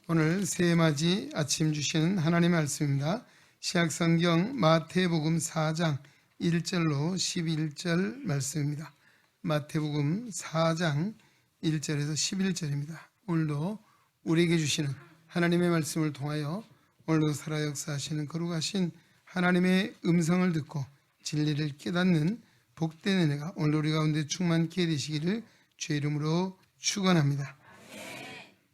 오늘 새해맞이 아침 주시는 하나님의 말씀입니다. 신약성경 마태복음 4장 1절로 11절 말씀입니다. 마태복음 4장 1절에서 11절입니다. 오늘도 우리에게 주시는 하나님의 말씀을 통하여 오늘도 살아 역사하시는 거룩하신 하나님의 음성을 듣고 진리를 깨닫는 복된 은혜가 오늘 우리 가운데 충만케 되시기를 주의 이름으로 축원합니다.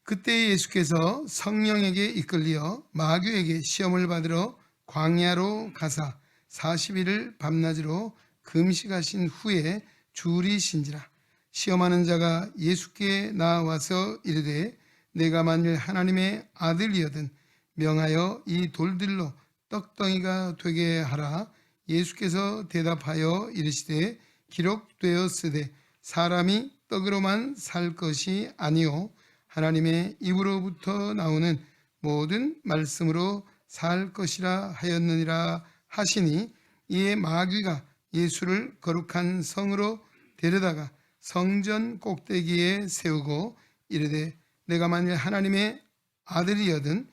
그때 예수께서 성령에게 이끌리어 마귀에게 시험을 받으러 광야로 가사 40일을 밤낮으로 금식하신 후에 줄이신지라. 시험하는 자가 예수께 나와서 이르되 내가 만일 하나님의 아들이거든 명하여 이 돌들로 떡덩이가 되게 하라. 예수께서 대답하여 이르시되 기록되었으되 사람이 떡으로만 살 것이 아니요 하나님의 입으로부터 나오는 모든 말씀으로 살 것이라 하였느니라 하시니, 이에 마귀가 예수를 거룩한 성으로 데려다가 성전 꼭대기에 세우고 이르되 내가 만일 하나님의 아들이거든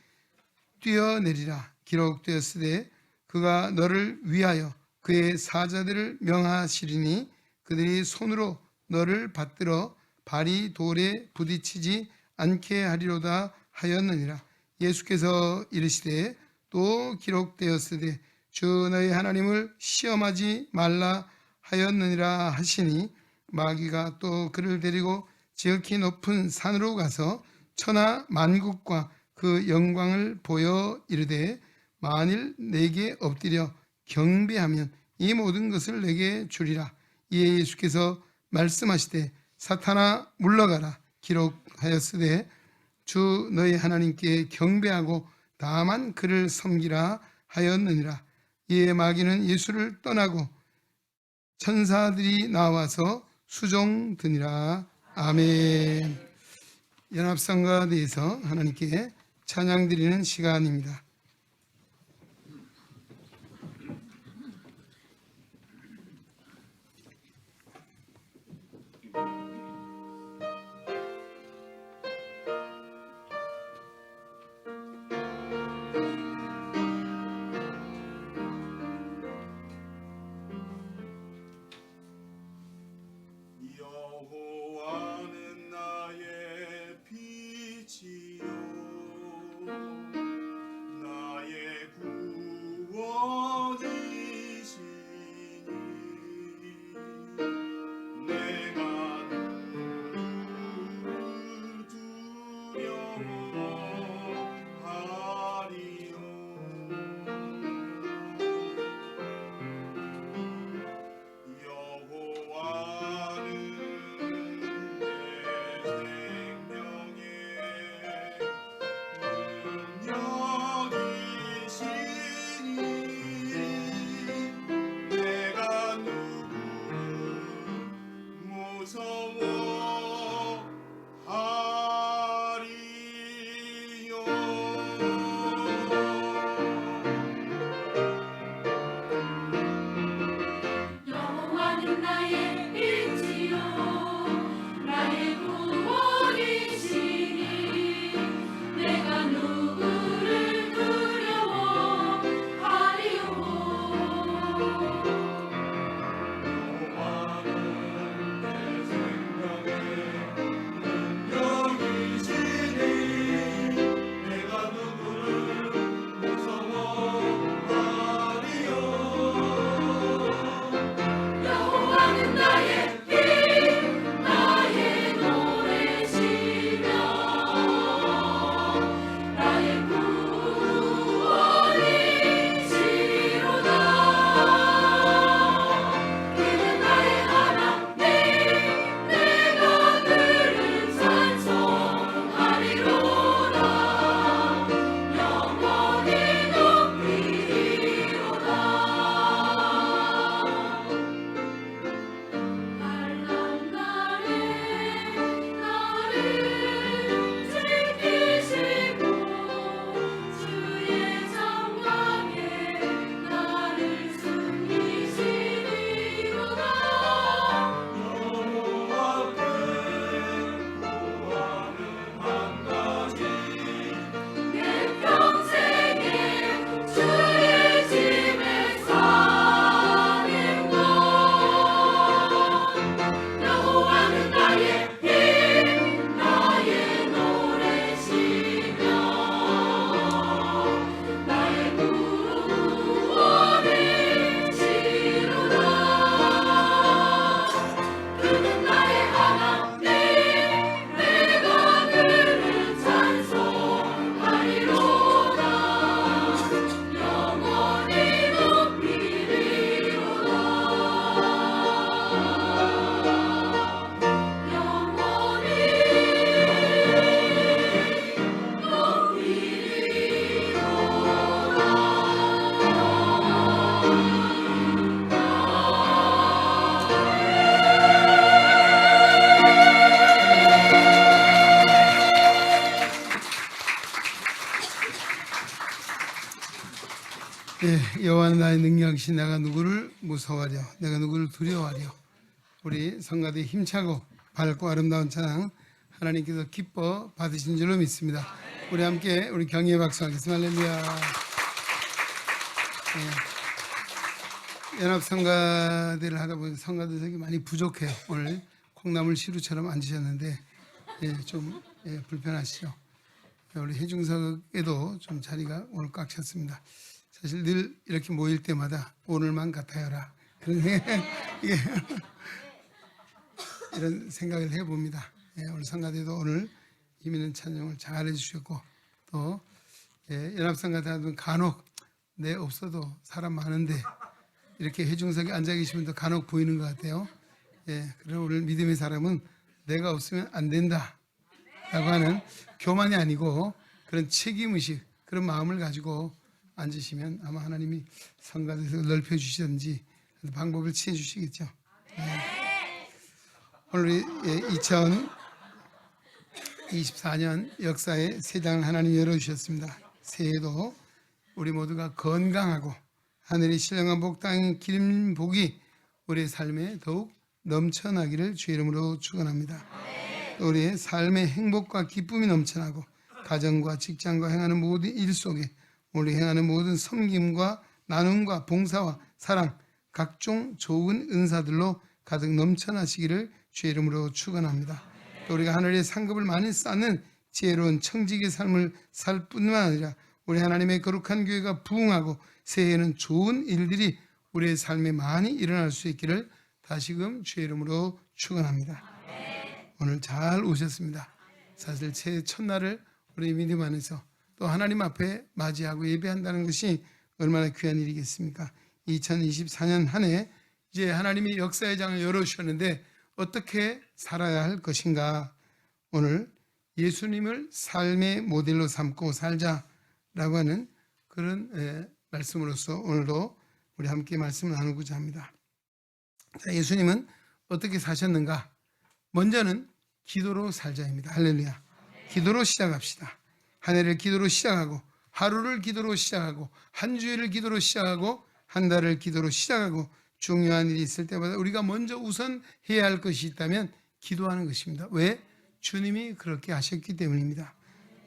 뛰어내리라. 기록되었으되 그가 너를 위하여 그의 사자들을 명하시리니 그들이 손으로 너를 받들어 발이 돌에 부딪히지 않게 하리로다 하였느니라. 예수께서 이르시되 또 기록되었으되 주 너희 하나님을 시험하지 말라 하였느니라 하시니, 마귀가 또 그를 데리고 지극히 높은 산으로 가서 천하 만국과 그 영광을 보여 이르되 만일 내게 엎드려 경배하면 이 모든 것을 내게 주리라. 이에 예수께서 말씀하시되 사탄아 물러가라. 기록하였으되 주 너희 하나님께 경배하고 다만 그를 섬기라 하였느니라. 이에 마귀는 예수를 떠나고 천사들이 나와서 수종드니라. 아멘. 연합성가에 대해서 하나님께 찬양드리는 시간입니다. 여호와는 나의 빛이요 여호와는 나의 능력이시 내가 누구를 무서워하려 내가 누구를 두려워하려. 우리 성가대 힘차고 밝고 아름다운 찬양 하나님께서 기뻐 받으신 줄로 믿습니다. 우리 함께 우리 경의의 박수 하겠습니다. 할렐루야. 연합 성가대를 하다 보니 성가대석이 많이 부족해요. 오늘 콩나물 시루처럼 앉으셨는데 좀 불편하시죠. 우리 해중석에도 좀 자리가 오늘 꽉 찼습니다. 사실 늘 이렇게 모일 때마다 오늘만 같아요라 그런 이런 생각을 해봅니다. 오늘 성가대도 오늘 힘있는 찬양을 잘 해주셨고 또 연합성가대 하면 간혹 내 없어도 사람 많은데 이렇게 해중석에 앉아 계시면 더 간혹 보이는 것 같아요. 그래서 오늘 믿음의 사람은 내가 없으면 안 된다 라고 하는 교만이 아니고 그런 책임의식 그런 마음을 가지고 앉으시면 아마 하나님이 성가대에서 넓혀주시든지 방법을 취해 주시겠죠. 오늘 2024년 역사의 새 장을 하나님이 열어주셨습니다. 새해에도 우리 모두가 건강하고 하늘의 신령한 복 땅의 기름 복이 우리의 삶에 더욱 넘쳐나기를 주의 이름으로 축원합니다. 우리의 삶의 행복과 기쁨이 넘쳐나고 가정과 직장과 행하는 모든 일 속에 우리 행하는 모든 섬김과 나눔과 봉사와 사랑 각종 좋은 은사들로 가득 넘쳐나시기를 주의 이름으로 축원합니다. 또 우리가 하늘의 상급을 많이 쌓는 지혜로운 청지기의 삶을 살 뿐만 아니라 우리 하나님의 거룩한 교회가 부흥하고 새해에는 좋은 일들이 우리의 삶에 많이 일어날 수 있기를 다시금 주의 이름으로 축원합니다. 오늘 잘 오셨습니다. 사실 새해 첫날을 우리 믿음 안에서 또 하나님 앞에 맞이하고 예배한다는 것이 얼마나 귀한 일이겠습니까? 2024년 한 해 이제 하나님이 역사의 장을 열어주셨는데 어떻게 살아야 할 것인가? 오늘 예수님을 삶의 모델로 삼고 살자라고 하는 그런 말씀으로서 오늘도 우리 함께 말씀을 나누고자 합니다. 자, 예수님은 어떻게 사셨는가? 먼저는 기도로 살자입니다. 할렐루야. 기도로 시작합시다. 한 해를 기도로 시작하고 하루를 기도로 시작하고 한 주일을 기도로 시작하고 한 달을 기도로 시작하고 중요한 일이 있을 때마다 우리가 먼저 우선 해야 할 것이 있다면 기도하는 것입니다. 왜? 주님이 그렇게 하셨기 때문입니다.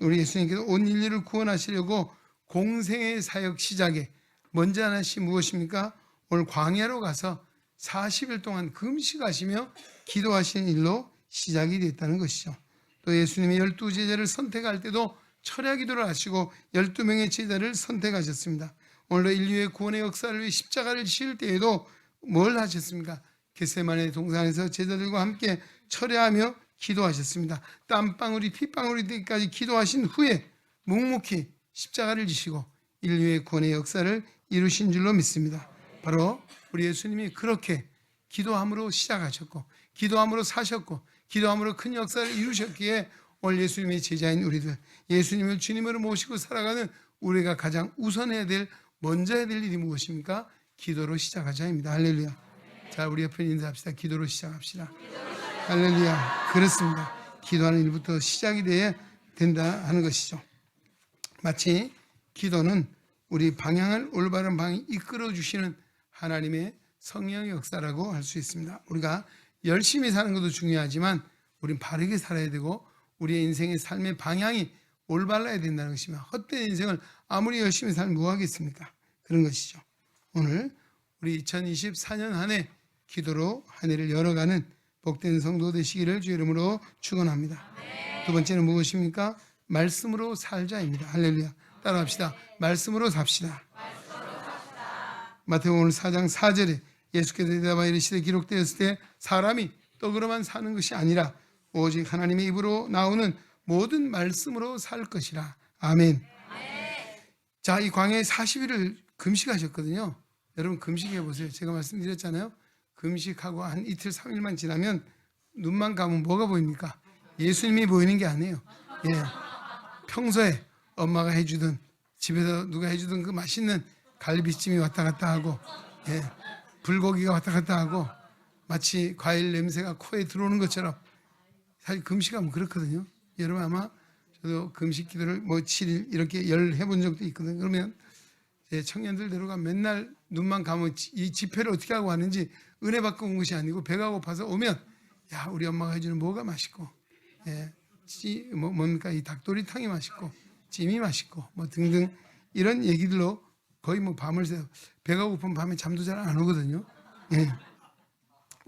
우리 예수님께서 온 인류를 구원하시려고 공생의 사역 시작에 먼저 하나씩 무엇입니까? 오늘 광야로 가서 40일 동안 금식하시며 기도하시는 일로 시작이 됐다는 것이죠. 또 예수님이 12제자를 선택할 때도 철야 기도를 하시고 12명의 제자를 선택하셨습니다. 오늘도 인류의 구원의 역사를 위해 십자가를 지을 때에도 뭘 하셨습니까? 겟세마네 동산에서 제자들과 함께 철야하며 기도하셨습니다. 땀방울이 핏방울이 되기까지 기도하신 후에 묵묵히 십자가를 지시고 인류의 구원의 역사를 이루신 줄로 믿습니다. 바로 우리 예수님이 그렇게 기도함으로 시작하셨고 기도함으로 사셨고 기도함으로 큰 역사를 이루셨기에 오늘 예수님의 제자인 우리들 예수님을 주님으로 모시고 살아가는 우리가 가장 우선해야 될 먼저 해야 될 일이 무엇입니까? 기도로 시작하자입니다. 할렐루야. 자, 우리 옆에 인사합시다. 기도로 시작합시다. 할렐루야. 그렇습니다. 기도하는 일부터 시작이 돼야 된다 하는 것이죠. 마치 기도는 우리 방향을 올바른 방향에 이끌어 주시는 하나님의 성령의 역사라고 할 수 있습니다. 우리가 열심히 사는 것도 중요하지만 우린 바르게 살아야 되고 우리의 인생의 삶의 방향이 올바라야 된다는 것이며 헛된 인생을 아무리 열심히 살면 뭐하겠습니까? 그런 것이죠. 오늘 우리 2024년 한 해 기도로 한 해를 열어가는 복된 성도 되시기를 주의 이름으로 축원합니다. 두 번째는 무엇입니까? 말씀으로 살자입니다. 할렐루야. 따라합시다. 말씀으로 삽시다. 마태복음 4장 4절에 예수께서 대답하여 이르시되 기록되었을 때 사람이 떡으로만 사는 것이 아니라 오직 하나님의 입으로 나오는 모든 말씀으로 살 것이라. 아멘. 자, 이 광야에 40일을 금식하셨거든요. 여러분 금식해 보세요. 제가 말씀드렸잖아요. 금식하고 한 이틀 3일만 지나면 눈만 감으면 뭐가 보입니까? 예수님이 보이는 게 아니에요. 평소에 엄마가 해주던 집에서 누가 해주던 그 맛있는 갈비찜이 왔다 갔다 하고 불고기가 왔다 갔다 하고 마치 과일 냄새가 코에 들어오는 것처럼 사실 금식하면 그렇거든요. 여러분 아마 저도 금식 기도를 7일 이렇게 열 해본 적도 있거든요. 그러면 청년들 데려가 맨날 눈만 감으면 이 집회를 어떻게 하고 왔는지 은혜 받고 온 것이 아니고 배가 고파서 오면 야 우리 엄마가 해주는 뭐가 맛있고 뭡니까 이 닭도리탕이 맛있고 찜이 맛있고 뭐 등등 이런 얘기들로 거의 뭐 밤을 새요. 배가 고프면 밤에 잠도 잘 안 오거든요.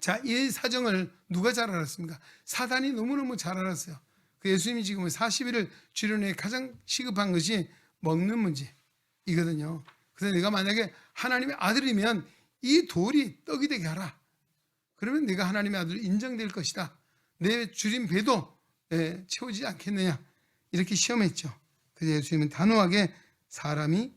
자, 이 사정을 누가 잘 알았습니까? 사단이 너무너무 잘 알았어요. 그 예수님이 지금 40일을 주련에 가장 시급한 것이 먹는 문제이거든요. 그래서 내가 만약에 하나님의 아들이면 이 돌이 떡이 되게 하라. 그러면 내가 하나님의 아들로 인정될 것이다. 내 줄인 배도 채워지지 않겠느냐. 이렇게 시험했죠. 그래서 예수님은 단호하게 사람이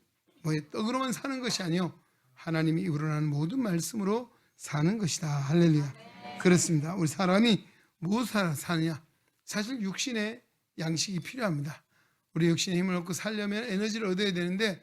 떡으로만 사는 것이 아니요 하나님이 입으로 나는 모든 말씀으로 사는 것이다. 할렐루야. 그렇습니다. 우리 사람이 무엇으로 사느냐? 사실 육신의 양식이 필요합니다. 우리 육신의 힘을 얻고 살려면 에너지를 얻어야 되는데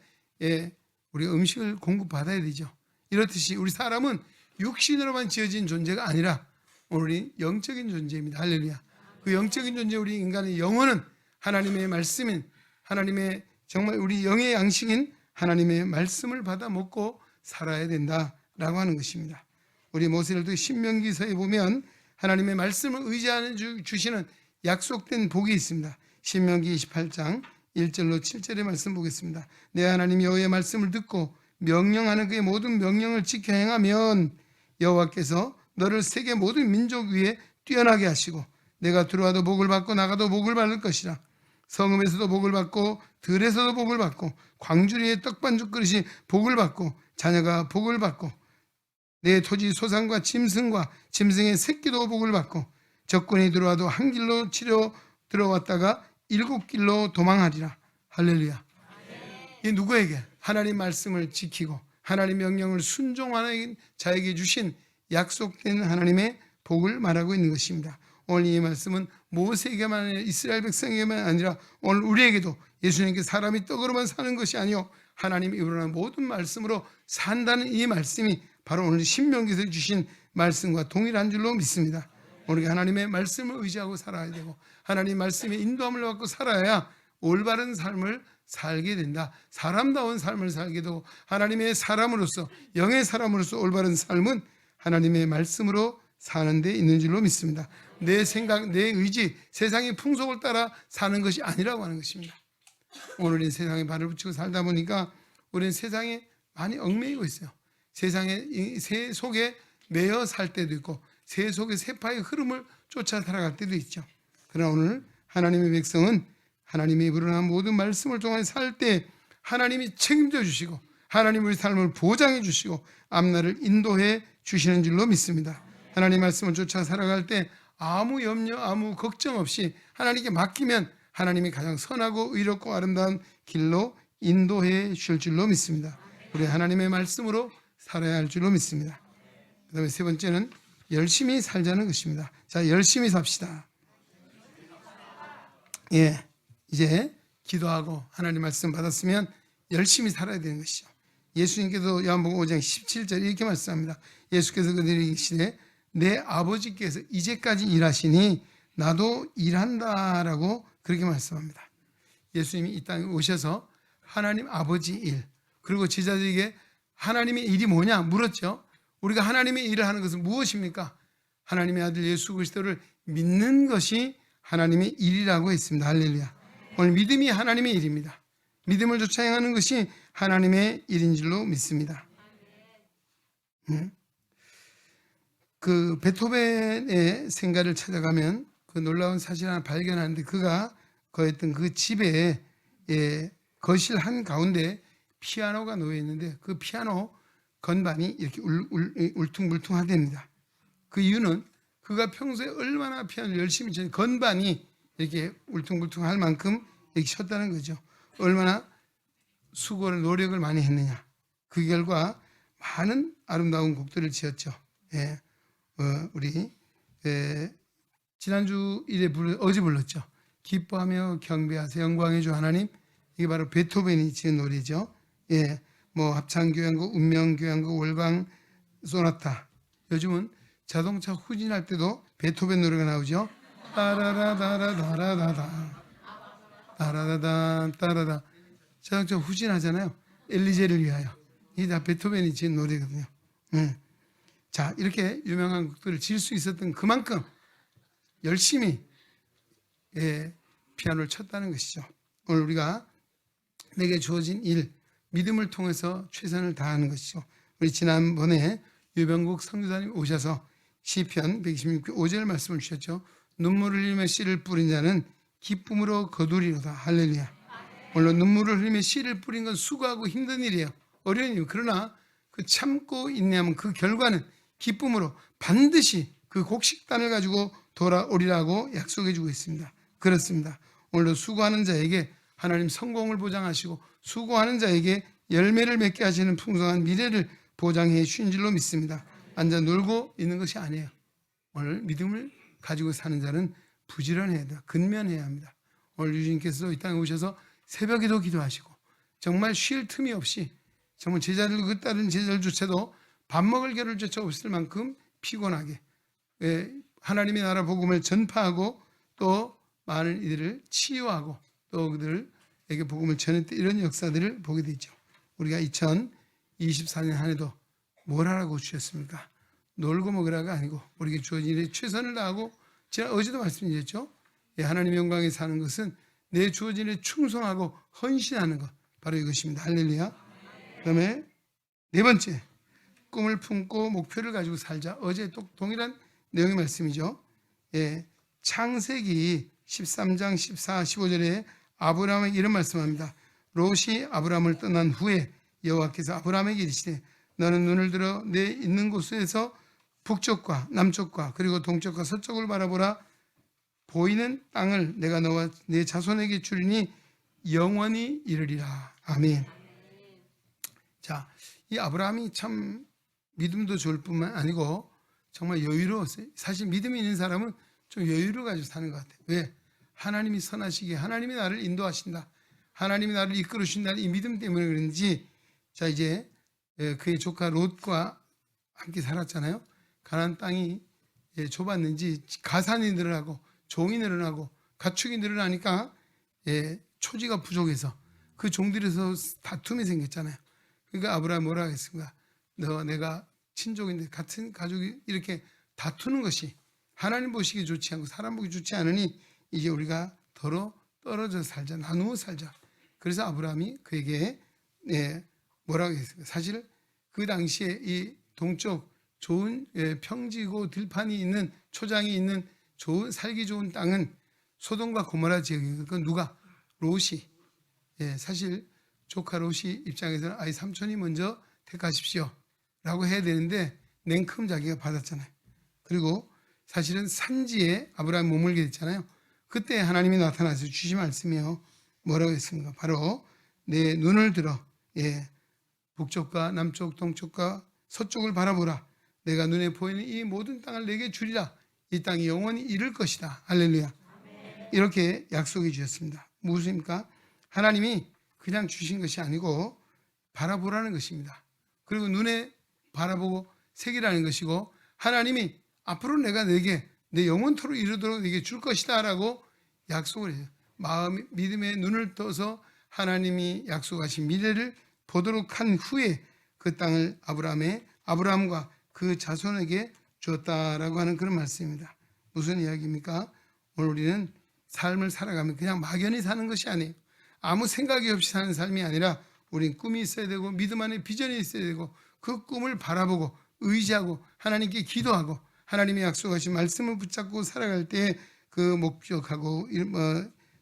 우리가 음식을 공급받아야 되죠. 이렇듯이 우리 사람은 육신으로만 지어진 존재가 아니라 우리 영적인 존재입니다. 할렐루야. 그 영적인 존재 우리 인간의 영혼은 하나님의 말씀인 하나님의 정말 우리 영의 양식인 하나님의 말씀을 받아 먹고 살아야 된다라고 하는 것입니다. 우리 모세를 신명기서에 보면 하나님의 말씀을 의지하는 주시는 약속된 복이 있습니다. 신명기 28장 1절로 7절의 말씀 보겠습니다. 내 하나님 여호와의 말씀을 듣고 명령하는 그의 모든 명령을 지켜 행하면 여호와께서 너를 세계 모든 민족 위에 뛰어나게 하시고 내가 들어와도 복을 받고 나가도 복을 받을 것이라. 성읍에서도 복을 받고 들에서도 복을 받고 광주리의 떡반죽 그릇이 복을 받고 자녀가 복을 받고 내 토지 소산과 짐승과 짐승의 새끼도 복을 받고 적군이 들어와도 한 길로 치려 들어왔다가 7길로 도망하리라. 할렐루야. 이 누구에게? 하나님 말씀을 지키고 하나님 명령을 순종하는 자에게 주신 약속된 하나님의 복을 말하고 있는 것입니다. 오늘 이 말씀은 모세에게만 아니라 이스라엘 백성에게만 아니라 오늘 우리에게도 예수님께 사람이 떡으로만 사는 것이 아니요 하나님 입으로 나는 모든 말씀으로 산다는 이 말씀이 바로 오늘 신명기에서 주신 말씀과 동일한 줄로 믿습니다. 우리가 하나님의 말씀을 의지하고 살아야 되고 하나님 말씀의 인도함을 받고 살아야 올바른 삶을 살게 된다. 사람다운 삶을 살게 되고 하나님의 사람으로서 영의 사람으로서 올바른 삶은 하나님의 말씀으로 사는 데 있는 줄로 믿습니다. 내 생각, 내 의지, 세상의 풍속을 따라 사는 것이 아니라고 하는 것입니다. 오늘 이 세상에 발을 붙이고 살다 보니까 우리는 세상에 많이 얽매이고 있어요. 세상의 새 속에 매여 살 때도 있고 새 속의 세파의 흐름을 쫓아 살아갈 때도 있죠. 그러나 오늘 하나님의 백성은 하나님의 입으로 나온 모든 말씀을 통해 살 때 하나님이 책임져 주시고 하나님 우리 삶을 보장해 주시고 앞날을 인도해 주시는 줄로 믿습니다. 하나님 말씀을 쫓아 살아갈 때 아무 염려, 아무 걱정 없이 하나님께 맡기면 하나님이 가장 선하고 의롭고 아름다운 길로 인도해 주실 줄로 믿습니다. 우리 하나님의 말씀으로 살아야 할 줄로 믿습니다. 그 다음에 세 번째는 열심히 살자는 것입니다. 자, 열심히 삽시다. 이제 기도하고 하나님 말씀 받았으면 열심히 살아야 되는 것이죠. 예수님께서 요한복음 5장 17절 이렇게 말씀합니다. 예수께서 그들에게 이르시되 내 아버지께서 이제까지 일하시니 나도 일한다라고 그렇게 말씀합니다. 예수님이 이 땅에 오셔서 하나님 아버지 일 그리고 제자들에게 하나님의 일이 뭐냐 물었죠. 우리가 하나님의 일을 하는 것은 무엇입니까? 하나님의 아들 예수 그리스도를 믿는 것이 하나님의 일이라고 했습니다. 할렐루야. 오늘 믿음이 하나님의 일입니다. 믿음을 쫓아 행하는 것이 하나님의 일인 줄로 믿습니다. 그 베토벤의 생가를 찾아가면 그 놀라운 사실 하나 발견하는데 그가 거했던 그 집에 거실 한 가운데 피아노가 놓여 있는데 그 피아노 건반이 이렇게 울퉁불퉁하답니다. 그 이유는 그가 평소에 얼마나 피아노를 열심히 쳤는지 건반이 이렇게 울퉁불퉁할 만큼 이렇게 쳤다는 거죠. 얼마나 수고를 노력을 많이 했느냐. 그 결과 많은 아름다운 곡들을 지었죠. 우리 지난주 일에 어제 불렀죠. 기뻐하며 경배하세요 영광의 주 하나님. 이게 바로 베토벤이 지은 노래죠. 뭐 합창교향곡, 운명교향곡, 월광 소나타. 요즘은 자동차 후진할 때도 베토벤 노래가 나오죠. 따라라다라다라다다 따라다다 따라다. 자동차 후진하잖아요. 엘리제를 위하여. 이게 다 베토벤이 지은 노래거든요. 자, 이렇게 유명한 곡들을 지을 수 있었던 그만큼 열심히 피아노를 쳤다는 것이죠. 오늘 우리가 내게 주어진 일, 믿음을 통해서 최선을 다하는 것이죠. 우리 지난번에 유병국 선교사님 오셔서 시편 126편 5절 말씀을 주셨죠. 눈물을 흘리며 씨를 뿌린 자는 기쁨으로 거두리로다. 할렐루야. 물론 눈물을 흘리며 씨를 뿌린 건 수고하고 힘든 일이에요. 어려운 일. 그러나 그 참고 인내하면 그 결과는 기쁨으로 반드시 그 곡식단을 가지고 돌아오리라고 약속해 주고 있습니다. 그렇습니다. 오늘도 수고하는 자에게 하나님 성공을 보장하시고 수고하는 자에게 열매를 맺게 하시는 풍성한 미래를 보장해 주신 줄로 믿습니다. 앉아 놀고 있는 것이 아니에요. 오늘 믿음을 가지고 사는 자는 부지런해야 돼요. 근면해야 합니다. 오늘 유진께서도 이 땅에 오셔서 새벽에도 기도하시고 정말 쉴 틈이 없이 정말 제자들 그 다른 제자들조차도 밥 먹을 겨를조차 없을 만큼 피곤하게 하나님의 나라 복음을 전파하고 또 많은 이들을 치유하고 또 그들에게 복음을 전했던 이런 역사들을 보게 되죠. 우리가 2024년 한 해도 뭘 하라고 주셨습니까? 놀고 먹으라가 아니고 우리에게 주어진 일에 최선을 다하고 제가 어제도 말씀드렸죠. 하나님의 영광에 사는 것은 내 주어진 일에 충성하고 헌신하는 것, 바로 이것입니다. 할렐루야. 그다음에 네 번째, 꿈을 품고 목표를 가지고 살자. 어제 또 동일한 내용의 말씀이죠. 창세기 13장 14, 15절에 아브라함에게 이런 말씀합니다. 롯이 아브라함을 떠난 후에 여호와께서 아브라함에게 이르시되 너는 눈을 들어 내 있는 곳에서 북쪽과 남쪽과 그리고 동쪽과 서쪽을 바라보라. 보이는 땅을 내가 너와 내 자손에게 주리니 영원히 이르리라. 아멘. 자, 이 아브라함이 참 믿음도 좋을 뿐만 아니고 정말 여유로웠어요. 사실 믿음이 있는 사람은 좀 여유를 가지고 사는 것 같아요. 왜? 하나님이 선하시기에 하나님이 나를 인도하신다. 하나님이 나를 이끌으신다는 이 믿음 때문에 그런지 자 이제 그의 조카 롯과 함께 살았잖아요. 가나안 땅이 좁았는지 가산이 늘어나고 종이 늘어나고 가축이 늘어나니까 초지가 부족해서 그 종들에서 다툼이 생겼잖아요. 그러니까 아브라함이 뭐라 했습니까? 너 내가 친족인데 같은 가족이 이렇게 다투는 것이 하나님 보시기에 좋지 않고 사람 보기 좋지 않으니 이제 우리가 더러 떨어져 살자, 나누어 살자. 그래서 아브라함이 그에게 뭐라고 했습니까? 사실 그 당시에 이 동쪽 좋은 평지고 들판이 있는 초장이 있는 좋은 살기 좋은 땅은 소돔과 고모라 지역이에요. 그건 누가? 롯이. 사실 조카 롯이 입장에서는 아이 삼촌이 먼저 택하십시오 라고 해야 되는데 냉큼 자기가 받았잖아요. 그리고 사실은 산지에 아브라함이 머물게 됐잖아요. 그때 하나님이 나타나서 주신 말씀이요. 뭐라고 했습니까? 바로 내 눈을 들어 북쪽과 남쪽 동쪽과 서쪽을 바라보라. 내가 눈에 보이는 이 모든 땅을 내게 주리라. 이 땅이 영원히 이를 것이다. 할렐루야. 이렇게 약속해 주셨습니다. 무엇입니까? 하나님이 그냥 주신 것이 아니고 바라보라는 것입니다. 그리고 눈에 바라보고 새기라는 것이고 하나님이 앞으로 내가 내게 내 영원토록 이르도록 내게 줄 것이다 라고 약속을 해요. 마음 믿음의 눈을 떠서 하나님이 약속하신 미래를 보도록 한 후에 그 땅을 아브라함과 그 자손에게 주었다라고 하는 그런 말씀입니다. 무슨 이야기입니까? 오늘 우리는 삶을 살아가면 그냥 막연히 사는 것이 아니에요. 아무 생각이 없이 사는 삶이 아니라 우린 꿈이 있어야 되고 믿음 안에 비전이 있어야 되고 그 꿈을 바라보고 의지하고 하나님께 기도하고 하나님이 약속하신 말씀을 붙잡고 살아갈 때 그 목적하고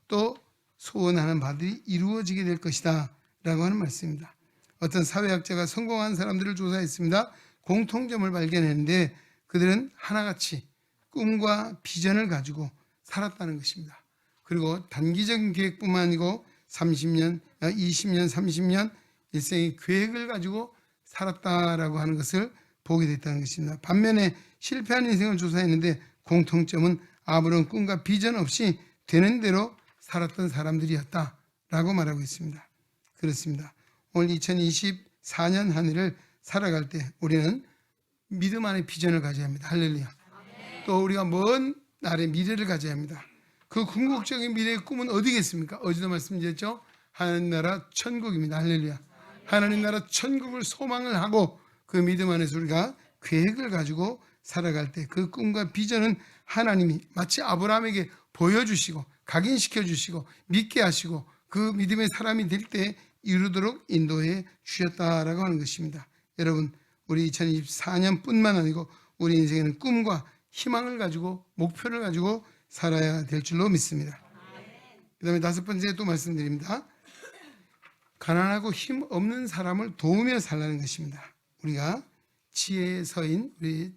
또 소원하는 바들이 이루어지게 될 것이다 라고 하는 말씀입니다. 어떤 사회학자가 성공한 사람들을 조사했습니다. 공통점을 발견했는데 그들은 하나같이 꿈과 비전을 가지고 살았다는 것입니다. 그리고 단기적인 계획뿐만 아니고 30년, 20년, 30년 일생의 계획을 가지고 살았다라고 하는 것을 보게 됐다는 것입니다. 반면에 실패한 인생을 조사했는데 공통점은 아무런 꿈과 비전 없이 되는 대로 살았던 사람들이었다라고 말하고 있습니다. 그렇습니다. 오늘 2024년 한 해를 살아갈 때 우리는 믿음 안에 비전을 가져야 합니다. 할렐루야. 또 우리가 먼 날의 미래를 가져야 합니다. 그 궁극적인 미래의 꿈은 어디겠습니까? 어제도 말씀드렸죠. 하나님 나라 천국입니다. 할렐루야. 하나님 나라 천국을 소망을 하고 그 믿음 안에서 우리가 계획을 가지고 살아갈 때 그 꿈과 비전은 하나님이 마치 아브라함에게 보여주시고 각인시켜 주시고 믿게 하시고 그 믿음의 사람이 될 때 이루도록 인도해 주셨다라고 하는 것입니다. 여러분, 우리 2024년뿐만 아니고 우리 인생에는 꿈과 희망을 가지고 목표를 가지고 살아야 될 줄로 믿습니다. 그 다음에 5번째 또 말씀드립니다. 가난하고 힘 없는 사람을 도우며 살라는 것입니다. 우리가 지혜의 서인 우리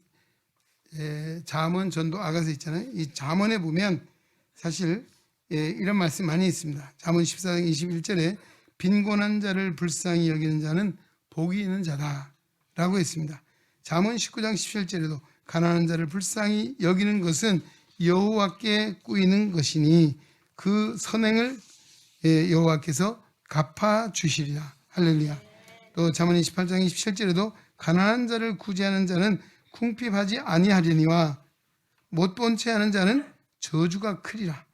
잠언 전도 아가서 있잖아요. 이 잠언에 보면 사실 이런 말씀 많이 있습니다. 잠언 14장 21절에 빈곤한 자를 불쌍히 여기는 자는 복이 있는 자다라고 했습니다. 잠언 19장 17절에도 가난한 자를 불쌍히 여기는 것은 여호와께 꾸이는 것이니 그 선행을 여호와께서 갚아주시리라. 할렐루야. 또 잠언 28장 27절에도 가난한 자를 구제하는 자는 궁핍하지 아니하려니와 못본 채 하는 자는 저주가 크리라.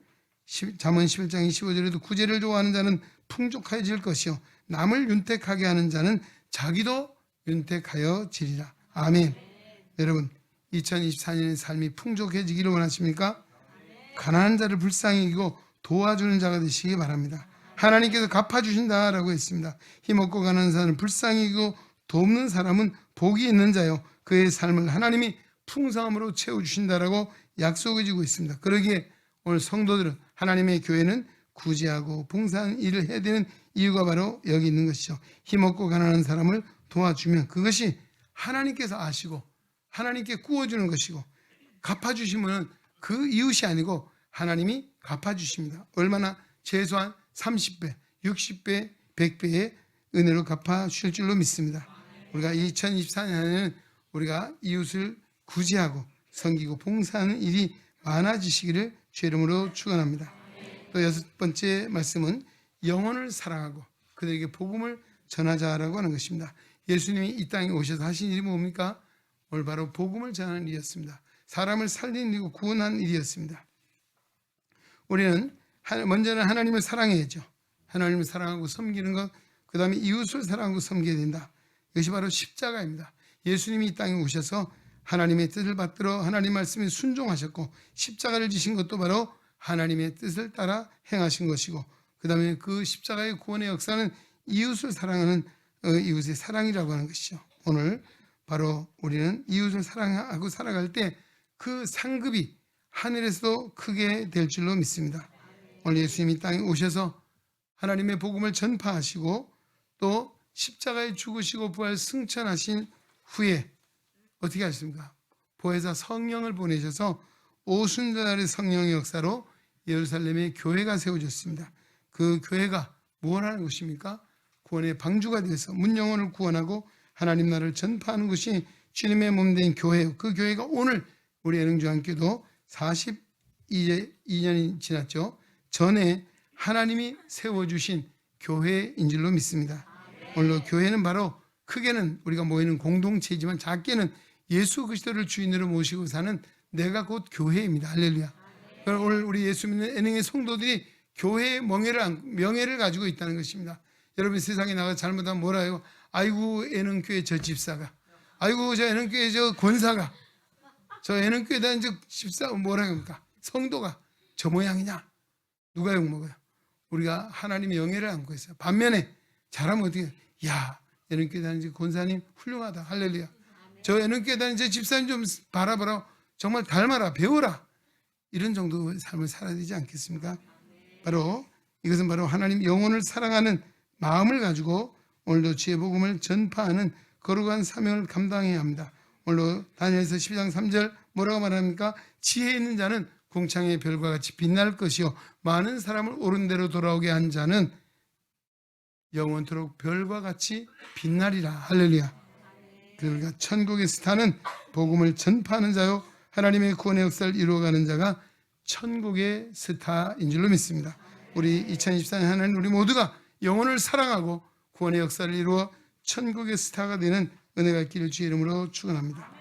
잠언 11장 25절에도 구제를 좋아하는 자는 풍족해질 것이요 남을 윤택하게 하는 자는 자기도 윤택하여 지리라. 아멘. 여러분, 2024년의 삶이 풍족해지기를 원하십니까? 가난한 자를 불쌍히 여기고 도와주는 자가 되시기 바랍니다. 하나님께서 갚아주신다라고 했습니다. 힘없고 가난한 사람은 불쌍히 여기고 돕는 사람은 복이 있는 자요 그의 삶을 하나님이 풍성함으로 채워주신다라고 약속해 주고 있습니다. 그러기에 오늘 성도들은 하나님의 교회는 구제하고 봉사하는 일을 해야 되는 이유가 바로 여기 있는 것이죠. 힘없고 가난한 사람을 도와주면 그것이 하나님께서 아시고 하나님께 구워주는 것이고 갚아주시면 그 이웃이 아니고 하나님이 갚아주십니다. 얼마나 최소한 30배, 60배, 100배의 은혜로 갚아주실 줄로 믿습니다. 우리가 2024년에는 우리가 이웃을 구제하고 섬기고 봉사하는 일이 많아지시기를 주의 이름으로 축원합니다. 또 6번째 말씀은 영혼을 사랑하고 그들에게 복음을 전하자라고 하는 것입니다. 예수님이 이 땅에 오셔서 하신 일이 뭡니까? 오늘 바로 복음을 전하는 일이었습니다. 사람을 살리는 일이고 구원하는 일이었습니다. 우리는 먼저는 하나님을 사랑해야죠. 하나님을 사랑하고 섬기는 것, 그 다음에 이웃을 사랑하고 섬겨야 된다. 이것이 바로 십자가입니다. 예수님이 이 땅에 오셔서 하나님의 뜻을 받들어 하나님 말씀에 순종하셨고 십자가를 지신 것도 바로 하나님의 뜻을 따라 행하신 것이고 그 다음에 그 십자가의 구원의 역사는 이웃을 사랑하는 이웃의 사랑이라고 하는 것이죠. 오늘 바로 우리는 이웃을 사랑하고 살아갈 때 그 상급이 하늘에서도 크게 될 줄로 믿습니다. 오늘 예수님이 땅에 오셔서 하나님의 복음을 전파하시고 또 십자가에 죽으시고 부활 승천하신 후에 어떻게 하십니까? 보혜사 성령을 보내셔서 오순절의 성령의 역사로 예루살렘의 교회가 세워졌습니다. 그 교회가 뭘 하는 것입니까? 구원의 방주가 되어서 문영혼을 구원하고 하나님 나라를 전파하는 것이 주님의 몸된 교회예요. 그 교회가 오늘 우리 애능주한교도 42년이 지났죠. 전에 하나님이 세워주신 교회인 줄로 믿습니다. 오늘 교회는 바로 크게는 우리가 모이는 공동체이지만 작게는 예수 그리스도를 주인으로 모시고 사는 내가 곧 교회입니다. 할렐루야. 오늘 우리 예수 믿는 애능의 성도들이 교회의 명예를 가지고 있다는 것입니다. 여러분 세상에 나가 잘못하면 뭐라 해요? 아이고 애능교회 저 집사가, 아이고 저 애능교회 저 권사가, 저 애능교회에 다니는 저 집사 뭐라 합니까? 성도가 저 모양이냐? 누가 욕먹어요? 우리가 하나님의 영예를 안고 있어요. 반면에 잘하면 어떻게 해요? 야, 애능교회 다니는 권사님 훌륭하다. 할렐루야. 저 애능교회 다니는 저 집사님 좀 바라봐라. 정말 닮아라. 배워라. 이런 정도의 삶을 살아야 되지 않겠습니까? 바로 이것은 바로 하나님 영혼을 사랑하는 마음을 가지고 오늘도 지혜 복음을 전파하는 거룩한 사명을 감당해야 합니다. 오늘도 다니엘서 12장 3절 뭐라고 말합니까? 지혜 있는 자는 궁창의 별과 같이 빛날 것이요 많은 사람을 옳은 대로 돌아오게 한 자는 영원토록 별과 같이 빛나리라. 할렐루야. 그러니까 천국의 스타는 복음을 전파하는 자요 하나님의 구원의 역사를 이루어가는 자가 천국의 스타인 줄로 믿습니다. 우리 2024년 하나님 우리 모두가 영혼을 사랑하고 구원의 역사를 이루어 천국의 스타가 되는 은혜가 있기를 주의 이름으로 축원합니다.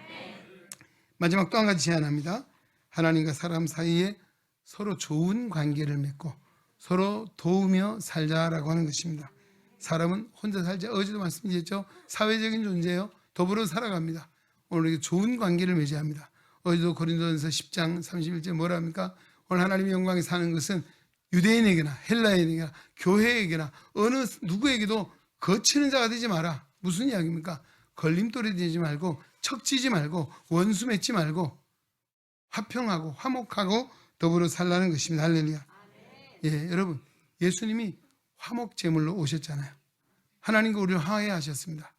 마지막 또 한 가지 제안합니다. 하나님과 사람 사이에 서로 좋은 관계를 맺고 서로 도우며 살자라고 하는 것입니다. 사람은 혼자 살지, 어제도 말씀드렸죠. 사회적인 존재예요. 더불어 살아갑니다. 오늘 좋은 관계를 맺어야 합니다. 어제도 고린도전서 10장 31절 뭐라 합니까? 오늘 하나님의 영광에 사는 것은 유대인에게나 헬라인에게나 교회에게나 어느 누구에게도 거치는 자가 되지 마라. 무슨 이야기입니까? 걸림돌이 되지 말고 척지지 말고 원수 맺지 말고 화평하고 화목하고 더불어 살라는 것입니다. 할렐루야. 예, 여러분, 예수님이 화목 제물로 오셨잖아요. 하나님과 우리를 화해하셨습니다.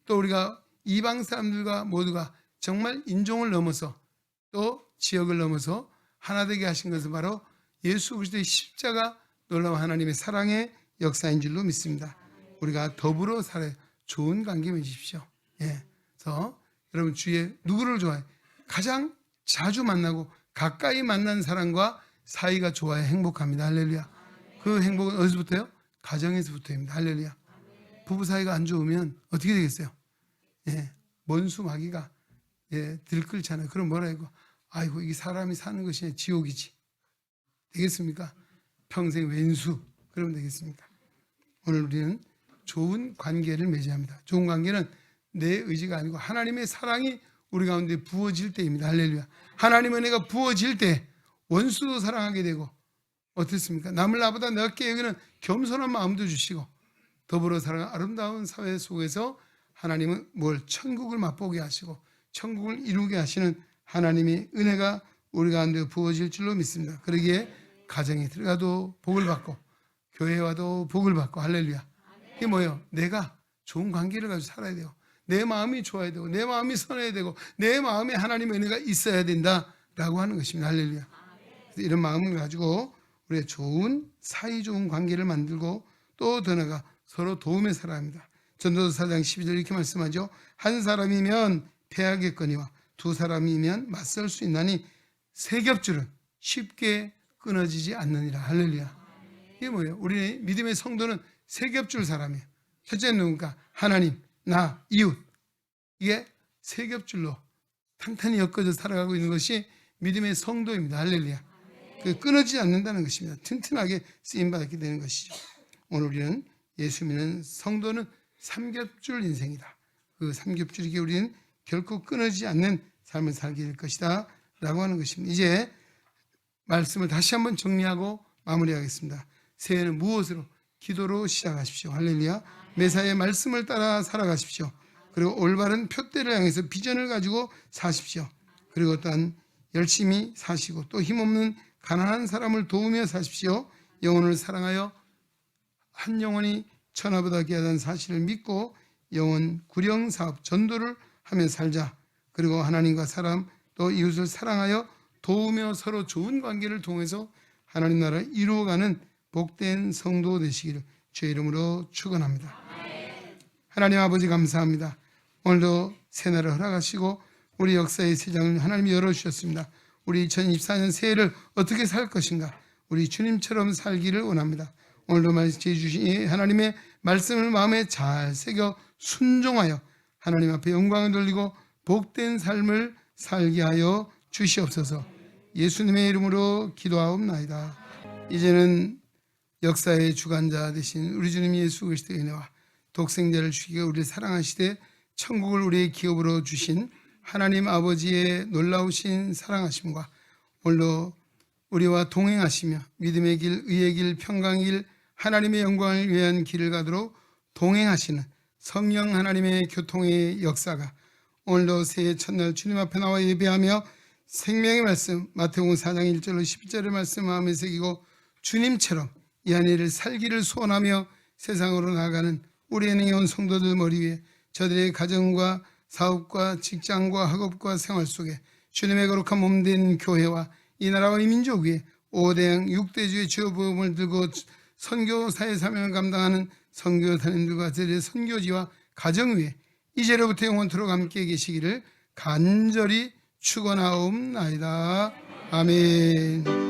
또 우리가 이방 사람들과 모두가 정말 인종을 넘어서 또 지역을 넘어서 하나 되게 하신 것은 바로 예수 그리스도의 십자가 놀라운 하나님의 사랑의 역사인 줄로 믿습니다. 우리가 더불어 살아야 좋은 관계 맺으십시오. 예, 그래서 여러분 주위에 누구를 좋아해? 가장 자주 만나고 가까이 만난 사람과 사이가 좋아야 행복합니다. 할렐루야. 그 행복은 어디서부터요? 가정에서부터입니다. 할렐루야. 부부 사이가 안 좋으면 어떻게 되겠어요? 예, 원수마귀가 들끓잖아요. 그럼 뭐라 해고 아이고 이게 사람이 사는 것이 지옥이지. 되겠습니까? 평생 왼수. 그러면 되겠습니까? 오늘 우리는 좋은 관계를 맺어야 합니다. 좋은 관계는 내 의지가 아니고 하나님의 사랑이 우리 가운데 부어질 때입니다. 할렐루야. 하나님의 은혜가 부어질 때 원수도 사랑하게 되고 어떻습니까? 남을 나보다 넓게 여기는 겸손한 마음도 주시고 더불어 살아가는 아름다운 사회 속에서 하나님은 천국을 맛보게 하시고 천국을 이루게 하시는 하나님의 은혜가 우리 가운데 부어질 줄로 믿습니다. 그러기에 가정에 들어가도 복을 받고 교회에 와도 복을 받고 할렐루야. 이게 뭐예요? 내가 좋은 관계를 가지고 살아야 돼요. 내 마음이 좋아야 되고 내 마음이 선해야 되고 내 마음에 하나님의 은혜가 있어야 된다라고 하는 것입니다. 할렐루야. 이런 마음을 가지고 우리의 좋은 사이 좋은 관계를 만들고 또 더 나아가 서로 도움에 살아야 합니다. 전도서 4장 12절 이렇게 말씀하죠. 한 사람이면 패하겠거니와 두 사람이면 맞설 수 있나니 세 겹줄은 쉽게 끊어지지 않느니라. 할렐루야. 이게 뭐예요? 우리 믿음의 성도는 세 겹줄 사람이에요. 첫째는 누군가? 하나님, 나, 이웃. 이게 세 겹줄로 탄탄히 엮어져 살아가고 있는 것이 믿음의 성도입니다. 할렐루야. 끊어지지 않는다는 것입니다. 튼튼하게 쓰임받게 되는 것이죠. 오늘 우리는 예수 믿는 성도는 삼겹줄 인생이다. 그 삼겹줄이기에 우리는 결코 끊어지지 않는 삶을 살게 될 것이다 라고 하는 것입니다. 이제 말씀을 다시 한번 정리하고 마무리하겠습니다. 새해는 무엇으로? 기도로 시작하십시오. 할렐루야. 매사에 말씀을 따라 살아가십시오. 그리고 올바른 표대를 향해서 비전을 가지고 사십시오. 그리고 또한 열심히 사시고 또 힘없는 가난한 사람을 도우며 사십시오. 영혼을 사랑하여 한 영혼이 천하보다 귀하다는 사실을 믿고 영혼 구령 사업 전도를 하며 살자. 그리고 하나님과 사람 또 이웃을 사랑하여 도우며 서로 좋은 관계를 통해서 하나님 나라를 이루어가는 복된 성도 되시기를 주의 이름으로 축원합니다. 하나님 아버지 감사합니다. 오늘도 새날을 허락하시고 우리 역사의 새장을 하나님이 열어주셨습니다. 우리 2024년 새해를 어떻게 살 것인가? 우리 주님처럼 살기를 원합니다. 오늘도 말씀해 주신 하나님의 말씀을 마음에 잘 새겨 순종하여 하나님 앞에 영광을 돌리고 복된 삶을 살게 하여 주시옵소서. 예수님의 이름으로 기도하옵나이다. 이제는 역사의 주관자 되신 우리 주님 예수 그리스도의 은혜와 독생자를 주시기에 우리를 사랑하시되 천국을 우리의 기업으로 주신 하나님 아버지의 놀라우신 사랑하심과 오늘도 우리와 동행하시며 믿음의 길, 의의 길, 평강의 길, 하나님의 영광을 위한 길을 가도록 동행하시는 성령 하나님의 교통의 역사가 오늘도 새해 첫날 주님 앞에 나와 예배하며 생명의 말씀 마태복음 4장 1절로 12절의 말씀 마음에 새기고 주님처럼 이 한 해를 살기를 소원하며 세상으로 나아가는 우리 은행에 온 성도들 머리 위에 저들의 가정과 사업과 직장과 학업과 생활 속에 주님의 거룩한 몸된 교회와 이 나라와 이 민족 위에 5대양 6대주의 주요 복음을 들고 선교사의 사명을 감당하는 선교사님들과 저들의 선교지와 가정 위에 이제로부터 영원토록 함께 계시기를 간절히 축원하옵나이다. 아멘.